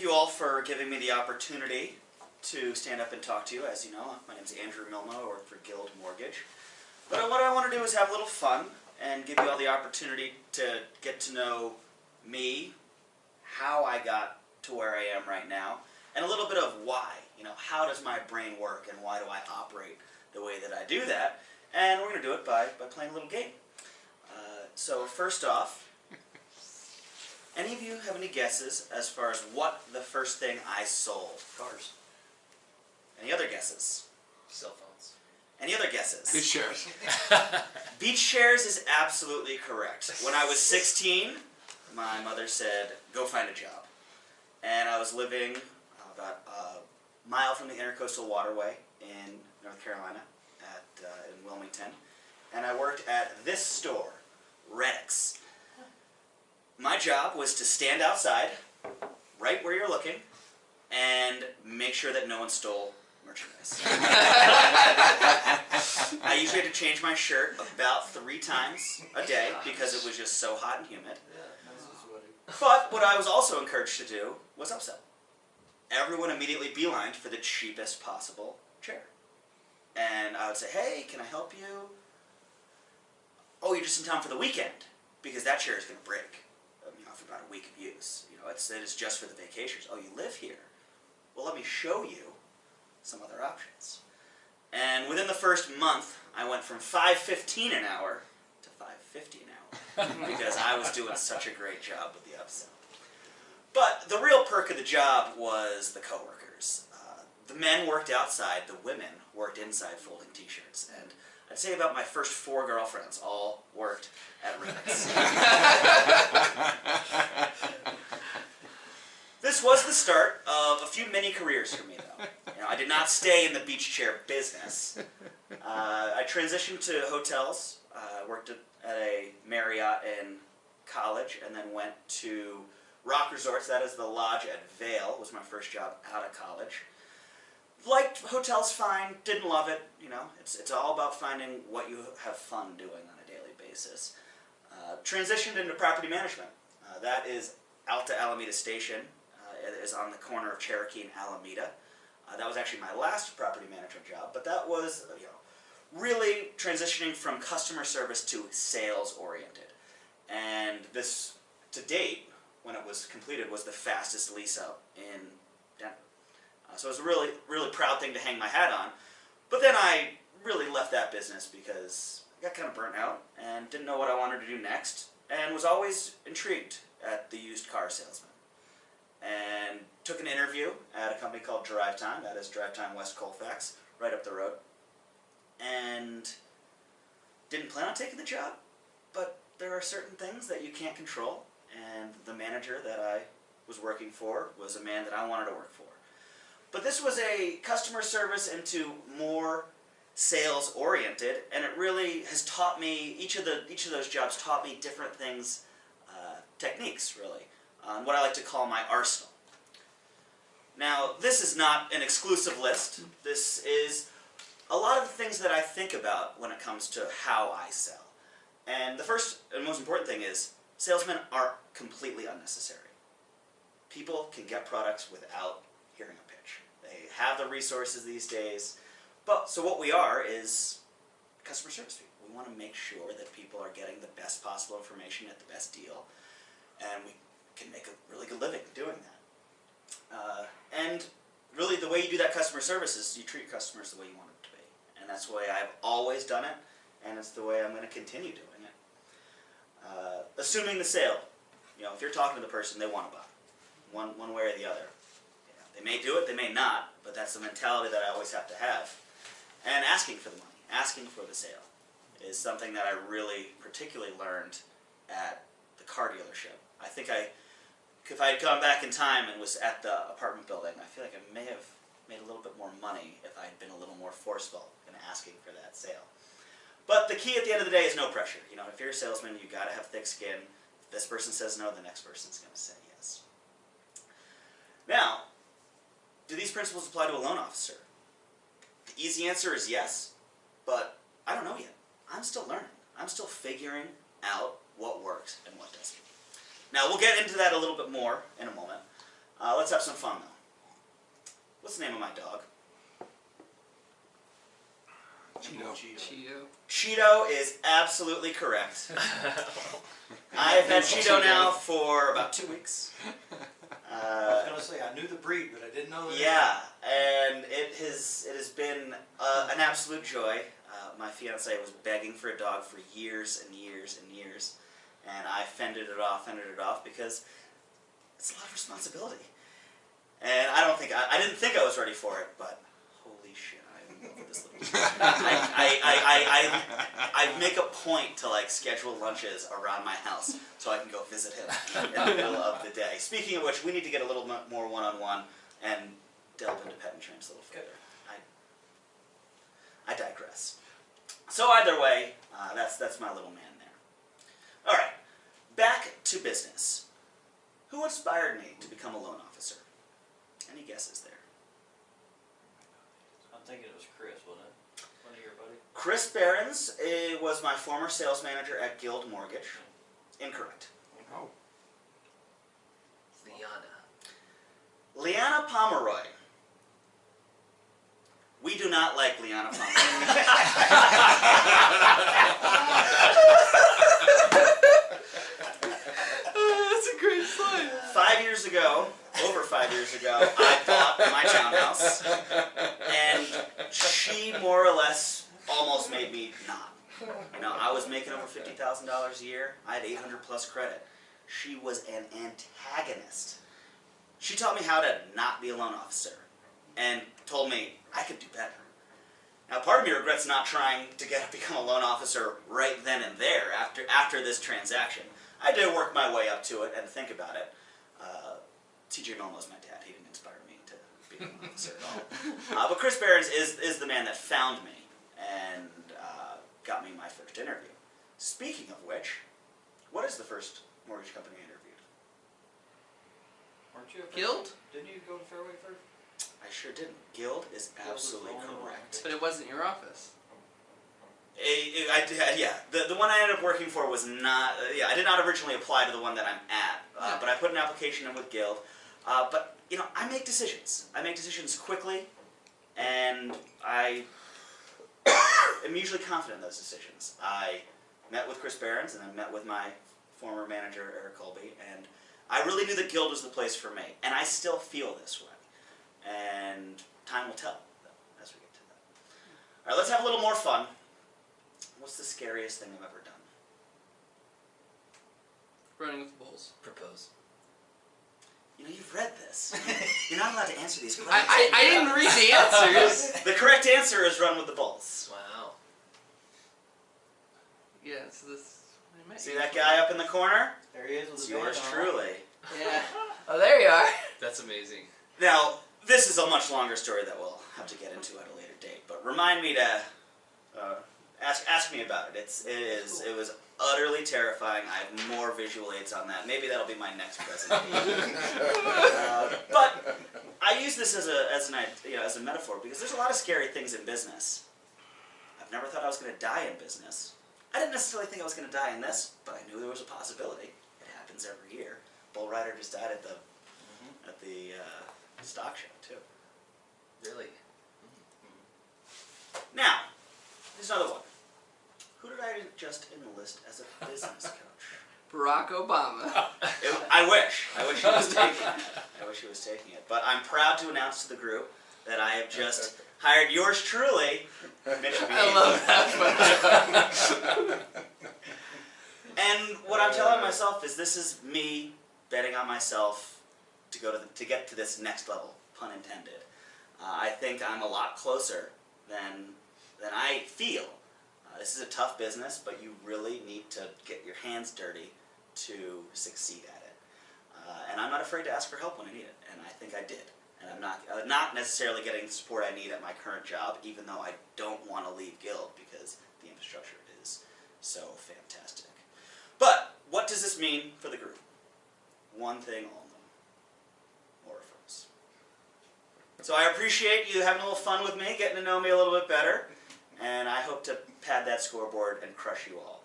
thank you all for giving me the opportunity to stand up and talk to you. As you know, my name is Andrew Milmo. I work for Guild Mortgage. But what I want to do is have a little fun and give you all the opportunity to get to know me, how I got to where I am right now, and a little bit of why. You know, how does my brain work and why do I operate the way that I do that? And we're going to do it by playing a little game. So first off, any of you have any guesses as far as what the first thing I sold? Cars. Any other guesses? Cell phones. Any other guesses? Beach chairs. Beach chairs is absolutely correct. When I was 16, my mother said, go find a job. And I was living about a mile from the Intercoastal Waterway in North Carolina, in Wilmington. And I worked at this store, Reddick's. My job was to stand outside, right where you're looking, and make sure that no one stole merchandise. I usually had to change my shirt about 3 times a day because it was just so hot and humid. But what I was also encouraged to do was upsell. Everyone immediately beelined for the cheapest possible chair. And I would say, hey, can I help you? Oh, you're just in town for the weekend, because that chair is going to break after about a week of use. It is just for the vacationers. Oh, you live here? Well, let me show you some other options. And within the first month, I went from $5.15 an hour to $5.50 an hour because I was doing such a great job with the upsell. But the real perk of the job was the coworkers. The men worked outside, the women worked inside folding t-shirts. And I'd say about my first 4 girlfriends all worked at Reddick's. This was the start of a few mini careers for me, though. I did not stay in the beach chair business. I transitioned to hotels. I worked at a Marriott in college, and then went to Rock Resorts. That is the lodge at Vail. Was my first job out of college. Liked hotels fine, didn't love it. It's all about finding what you have fun doing on a daily basis. Transitioned into property management. That is Alta Alameda Station. It is on the corner of Cherokee and Alameda. That was actually my last property management job, but that was really transitioning from customer service to sales oriented. And this, to date, when it was completed, was the fastest lease up in Denver. So it was a really, really proud thing to hang my hat on. But then I really left that business because I got kind of burnt out and didn't know what I wanted to do next, and was always intrigued at the used car salesman. And took an interview at a company called Drive Time. That is Drive Time West Colfax, right up the road. And didn't plan on taking the job, but there are certain things that you can't control. And the manager that I was working for was a man that I wanted to work for. But this was a customer service into more sales oriented, and it really has taught me, each of those jobs taught me different things, techniques really, on what I like to call my arsenal. Now, this is not an exclusive list. This is a lot of the things that I think about when it comes to how I sell. And the first and most important thing is, salesmen are completely unnecessary. People can get products without hearing a pitch. They have the resources these days. So what we are is customer service people. We want to make sure that people are getting the best possible information at the best deal, and we can make a really good living doing that. And really the way you do that customer service is you treat customers the way you want it to be. And that's the way I've always done it, and it's the way I'm going to continue doing it. Assuming the sale. If you're talking to the person, they want to buy. One way or the other. They may do it, they may not, but that's the mentality that I always have to have. And asking for the money, asking for the sale, is something that I really particularly learned at the car dealership. I think if I had gone back in time and was at the apartment building, I feel like I may have made a little bit more money if I had been a little more forceful in asking for that sale. But the key at the end of the day is no pressure. If you're a salesman, you've got to have thick skin. If this person says no, the next person's going to say yes. Now, do these principles apply to a loan officer? The easy answer is yes, but I don't know yet. I'm still learning. I'm still figuring out what works and what doesn't. Now, we'll get into that a little bit more in a moment. Let's have some fun, though. What's the name of my dog? Cheeto. Cheeto is absolutely correct. I've had Cheeto now for about 2 weeks. I was gonna say I knew the breed, but I didn't know the name. Yeah, and it has been an absolute joy. My fiance was begging for a dog for years and years and years, and I fended it off because it's a lot of responsibility. And I didn't think I was ready for it, but holy shit, I'm in love with this little dog. I make a point to like schedule lunches around my house so I can go visit him in the middle of the day. Speaking of which, we need to get a little more one-on-one and delve into pet insurance a little further. I digress. So either way, that's my little man there. All right, back to business. Who inspired me to become a loan officer? Any guesses there? I'm thinking it was Chris, wasn't it? One of your buddies? Chris Behrens was my former sales manager at Guild Mortgage. Incorrect. Oh. Liana Pomeroy. We do not like Liana Pomeroy. That's a great slide. 5 years ago, over 5 years ago, I bought my townhouse, and she more or less almost made me not. You know, I was making over $50,000 a year. I had 800 plus credit. She was an antagonist. She taught me how to not be a loan officer, and told me I could do better. Now, part of me regrets not trying to become a loan officer right then and there after this transaction. I did work my way up to it and think about it. TJ Momo's my dad. He didn't inspire me to be a loan officer at all. But Chris Behrens is the man that found me and got me my first interview. Speaking of which, what is the first mortgage company I interviewed? Weren't you? Guild? Didn't you go to Fairway first? I sure didn't. Guild is absolutely correct. But it wasn't your office. Yeah, the one I ended up working for was not. I did not originally apply to the one that I'm at, but I put an application in with Guild. But you know, I make decisions. I make decisions quickly, and I am usually confident in those decisions. I met with Chris Behrens, and I met with my former manager Eric Colby, and I really knew that Guild was the place for me, and I still feel this way. And time will tell, though, as we get to that. All right, let's have a little more fun. What's the scariest thing I've ever done? Running with bulls. Propose. You know, you've read this. You're not allowed to answer these questions. I didn't read the answers. The correct answer is run with the bulls. Wow. Yeah, so this. I met See you. that guy up in the corner? There he is with It's the band yours on. truly. Yeah. Oh, there you are. That's amazing. Now, this is a much longer story that we'll have to get into at a later date, but remind me to ask me about it. It was utterly terrifying. I have more visual aids on that. Maybe that'll be my next presentation. But I use this as a metaphor because there's a lot of scary things in business. I've never thought I was going to die in business. I didn't necessarily think I was going to die in this, but I knew there was a possibility. It happens every year. Bull Rider just died at the stock show too. Really? Now, here's another one. Who did I just enlist as a business coach? Barack Obama. I wish he was taking it. I wish he was taking it. But I'm proud to announce to the group that I have just hired yours truly, Mitch B. I love that. And what I'm telling myself is this is me betting on myself to get to this next level, pun intended. I think I'm a lot closer than I feel. This is a tough business, but you really need to get your hands dirty to succeed at it. And I'm not afraid to ask for help when I need it, and I think I did. And I'm not necessarily getting the support I need at my current job, even though I don't want to leave Guild because the infrastructure is so fantastic. But what does this mean for the group? One thing only. More referrals. So I appreciate you having a little fun with me, getting to know me a little bit better, and I hope to pad that scoreboard and crush you all.